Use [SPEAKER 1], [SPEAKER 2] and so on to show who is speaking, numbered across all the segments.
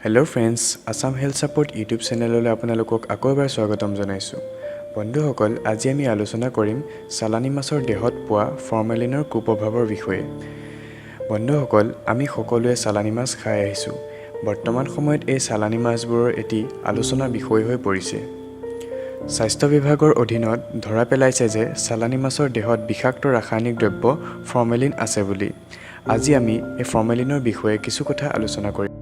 [SPEAKER 1] Hello' friends, Assam health support YouTube চেনেললৈ আপোনালোকক আকৌ এবাৰ স্বাগতম জনাইছোঁ। বন্ধুসকল, আজি আমি আলোচনা কৰিম চালানী মাছৰ দেহত পোৱা ফৰ্মেলিনৰ কুপ্ৰভাৱৰ বিষয়ে। বন্ধুসকল, আমি সকলোৱে চালানী মাছ খাই আহিছোঁ। বৰ্তমান সময়ত এই চালানী মাছবোৰৰ এটি আলোচনাৰ বিষয় হৈ পৰিছে। স্বাস্থ্য বিভাগৰ অধীনত ধৰা পেলাইছে যে চালানী মাছৰ দেহত বিষাক্ত ৰাসায়নিক দ্ৰব্য ফৰ্মেলিন আছে বুলি। আজি আমি এই ফৰ্মেলিনৰ বিষয়ে কিছু কথা আলোচনা কৰিম।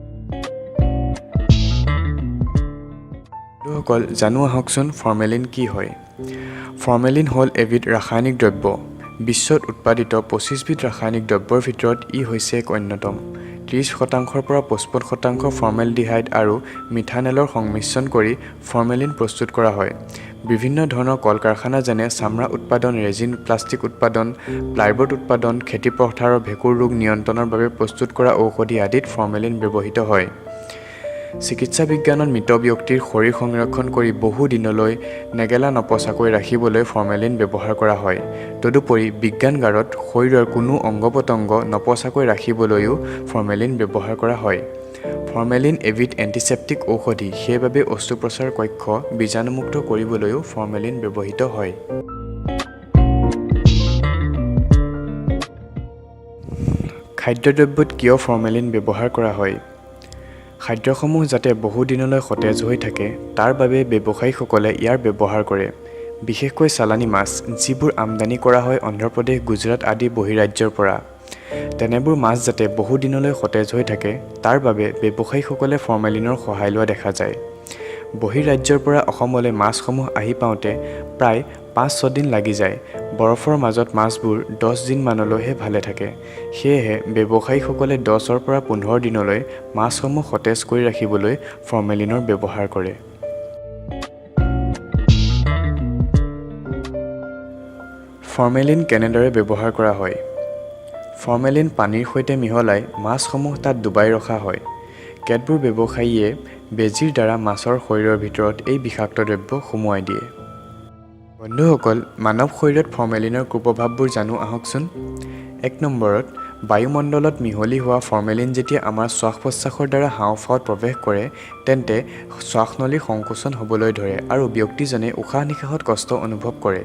[SPEAKER 1] বন্ধুসকল, জানো আহকচোন ফৰ্মেলিন কি হয়। ফৰ্মেলিন হ'ল এবিধ ৰাসায়নিক দ্ৰব্য। বিশ্বত উৎপাদিত 25 বিধ ৰাসায়নিক দ্ৰব্যৰ ভিতৰত ই হৈছে এক অন্যতম। 30% পৰা 55% ফৰ্মেলডিহাইড আৰু মিথানেলৰ সংমিশ্ৰণ কৰি ফৰ্মেলিন প্ৰস্তুত কৰা হয়। বিভিন্ন ধৰণৰ কল কাৰখানা যেনে চামৰা উৎপাদন, ৰেজিন, প্লাষ্টিক উৎপাদন, প্লাইবোৰ্ড উৎপাদন, খেতি পথাৰৰ ভেঁকুৰ ৰোগ নিয়ন্ত্ৰণৰ বাবে প্ৰস্তুত কৰা ঔষধি আদিত ফৰ্মেলিন ব্যৱহৃত হয়। চিকিৎসা বিজ্ঞানত মৃত ব্যক্তিৰ শৰীৰ সংৰক্ষণ কৰি বহু দিনলৈ নেগেলা নপচাকৈ ৰাখিবলৈ ফৰ্মেলিন ব্যৱহাৰ কৰা হয়। তদুপৰি বিজ্ঞানাগাৰত শৰীৰৰ কোনো অংগ পতংগ নপচাকৈ ৰাখিবলৈও ফৰ্মেলিন ব্যৱহাৰ কৰা হয়। ফৰ্মেলিন এবিধ এণ্টিছেপ্টিক ঔষধি, সেইবাবে অস্ত্ৰোপচাৰ কক্ষ বীজাণুমুক্ত কৰিবলৈও ফৰ্মেলিন ব্যৱহৃত হয়। খাদ্যদ্ৰব্যত কিয় ফৰ্মেলিন ব্যৱহাৰ কৰা হয়? খাদ্যসমূহ যাতে বহু দিনলৈ সতেজ হৈ থাকে তাৰ বাবে ব্যৱসায়ীসকলে ইয়াৰ ব্যৱহাৰ কৰে। বিশেষকৈ চালানী মাছ, যিবোৰ আমদানি কৰা হয় অন্ধ্ৰপ্ৰদেশ, গুজৰাট আদি বহিৰাজ্যৰ পৰা। তেনেবোৰ মাছ যাতে বহু দিনলৈ সতেজ হৈ থাকে তাৰ বাবে ব্যৱসায়ীসকলে ফৰ্মেলিনৰ সহায় লোৱা দেখা যায়। বহিৰাজ্যৰ পৰা অসমলৈ মাছসমূহ আহি পাওঁতে প্ৰায় 5-6 দিন লাগি যায়। বৰফৰ মাজত মাছবোৰ 10 দিনমানলৈহে ভালে থাকে। সেয়েহে ব্যৱসায়ীসকলে 10 পৰা 15 দিনলৈ মাছসমূহ সতেজ কৰি ৰাখিবলৈ ফৰ্মেলিনৰ ব্যৱহাৰ কৰে। ফৰ্মেলিন কেনেদৰে ব্যৱহাৰ কৰা হয়? ফৰ্মেলিন পানীৰ সৈতে মিহলাই মাছসমূহ তাত ডুবাই ৰখা হয়। কেতবোৰ ব্যৱসায়ীয়ে বেজীৰ দ্বাৰা মাছৰ শৰীৰৰ ভিতৰত এই বিষাক্ত দ্ৰব্য সুমুৱাই দিয়ে। বন্ধুসকল, মানৱ শৰীৰত ফৰ্মেলিনৰ কুপ্ৰভাৱবোৰ জানো আহকচোন। 1 নম্বৰত, বায়ুমণ্ডলত মিহলি হোৱা ফৰ্মেলিন যেতিয়া আমাৰ শ্বাস-প্ৰশ্বাসৰ দ্বাৰা হাঁওফাঁওত প্ৰৱেশ কৰে তেন্তে শ্বাসনলীৰ সংকোচন হ'বলৈ ধৰে আৰু ব্যক্তিজনে উশাহ-নিশাহত কষ্ট অনুভৱ কৰে।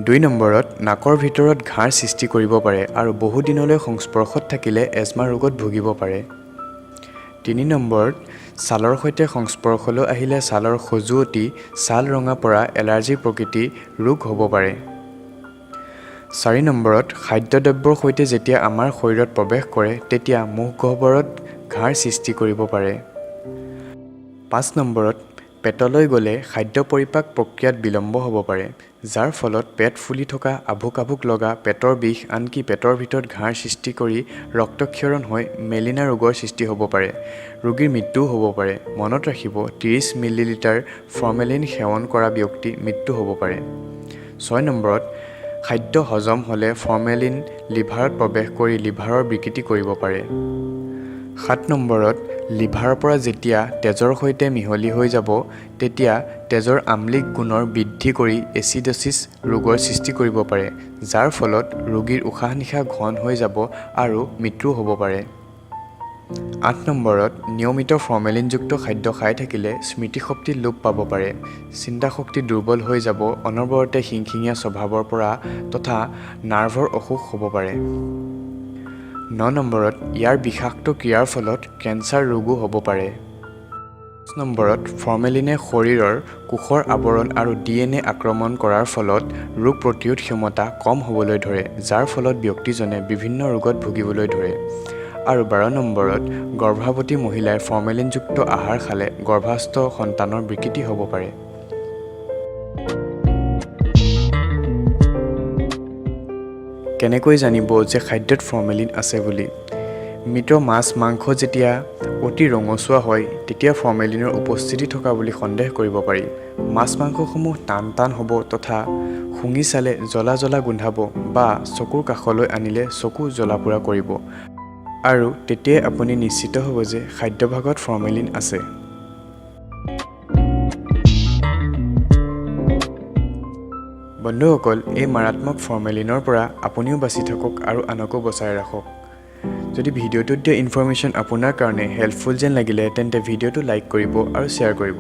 [SPEAKER 1] 2 নম্বৰত, নাকৰ ভিতৰত ঘাঁৰ সৃষ্টি কৰিব পাৰে আৰু বহু দিনলৈ সংস্পৰ্শত থাকিলে এজমা ৰোগত ভুগিব পাৰে। 3 নম্বৰত, ছালৰ সৈতে সংস্পৰ্শলৈ আহিলে ছালৰ খজুৱতি, ছাল ৰঙা পৰা, এলাৰ্জিৰ প্ৰকৃতিৰ ৰোগ হ'ব পাৰে। 4 নম্বৰত, খাদ্যদ্ৰব্যৰ সৈতে যেতিয়া আমাৰ শৰীৰত প্ৰৱেশ কৰে তেতিয়া মুখগহ্বৰত ঘাঁৰ সৃষ্টি কৰিব পাৰে। 5 নম্বৰত, পেটলৈ গ'লে খাদ্য পৰিপাক প্ৰক্ৰিয়াত বিলম্ব হ'ব পাৰে, যাৰ ফলত পেট ফুলি থকা, আভোক লগা, পেটৰ বিষ, আনকি পেটৰ ভিতৰত ঘাঁৰ সৃষ্টি কৰি ৰক্তক্ষৰণ হৈ মেলিনা ৰোগৰ সৃষ্টি হ'ব পাৰে। ৰোগীৰ মৃত্যুও হ'ব পাৰে। মনত ৰাখিব, 30 মিলিলিটাৰ ফৰ্মেলিন সেৱন কৰা ব্যক্তিৰ মৃত্যু হ'ব পাৰে। 6 নম্বৰত, খাদ্য হজম হ'লে ফৰ্মেলিন লিভাৰত প্ৰৱেশ কৰি লিভাৰৰ বিকৃতি কৰিব পাৰে। 7 নম্বৰত, লিভাৰৰ পৰা যেতিয়া তেজৰ সৈতে মিহলি হৈ যাব তেতিয়া তেজৰ আম্লিক গুণৰ বৃদ্ধি কৰি এচিডোছিছ ৰোগৰ সৃষ্টি কৰিব পাৰে, যাৰ ফলত ৰোগীৰ উশাহ-নিশাহ ঘন হৈ যাব আৰু মৃত্যু হ'ব পাৰে। 8 নম্বৰত, নিয়মিত ফৰ্মেলিনযুক্ত খাদ্য খাই থাকিলে স্মৃতিশক্তি লোপ পাব পাৰে, চিন্তাশক্তি দুৰ্বল হৈ যাব, অনবৰতে খিংখিঙীয়া স্বভাৱৰ পৰা তথা নাৰ্ভৰ অসুখ হ'ব পাৰে। 9 নম্বৰত, ইয়াৰ বিষাক্ত ক্ৰিয়াৰ ফলত কেঞ্চাৰ ৰোগো হ'ব পাৰে। 10 নম্বৰত, ফৰ্মেলিনে শৰীৰৰ কোষৰ আৱৰণ আৰু DNA আক্ৰমণ কৰাৰ ফলত ৰোগ প্ৰতিৰোধ ক্ষমতা কম হ'বলৈ ধৰে, যাৰ ফলত ব্যক্তিজনে বিভিন্ন ৰোগত ভুগিবলৈ ধৰে। আৰু 12 নম্বৰত, গৰ্ভৱতী মহিলাই ফৰ্মেলিনযুক্ত আহাৰ খালে গৰ্ভস্থ সন্তানৰ বিকৃতি হ'ব পাৰে। কেনেকৈ জানিব যে খাদ্যত ফৰ্মেলিন আছে বুলি? মৃত মাছ, মাংস যেতিয়া অতি ৰঙচুৱা হয় তেতিয়া ফৰ্মেলিনৰ উপস্থিতি থকা বুলি সন্দেহ কৰিব পাৰি। মাছ মাংসসমূহ টান হ'ব তথা শুঙি চালে জ্বলা গোন্ধাব বা চকুৰ কাষলৈ আনিলে চকু জ্বলা-পোৰা কৰিব আৰু তেতিয়াই আপুনি নিশ্চিত হ'ব যে খাদ্যভাগত ফৰ্মেলিন আছে। বন্ধুসকল, এই মাৰাত্মক ফৰ্মেলিনৰ পৰা আপুনিও বাচি থাকক আৰু আনকো বচাই ৰাখক। যদি ভিডিঅ'টোত দিয়া ইনফৰমেশ্যন আপোনাৰ কাৰণে হেল্পফুল যেন লাগিলে তেন্তে ভিডিঅ'টো লাইক কৰিব আৰু শ্বেয়াৰ কৰিব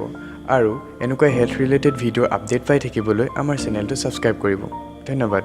[SPEAKER 1] আৰু এনেকুৱা হেল্থ ৰিলেটেড ভিডিঅ' আপডেট পাই থাকিবলৈ আমাৰ চেনেলটো ছাবস্ক্ৰাইব কৰিব। ধন্যবাদ।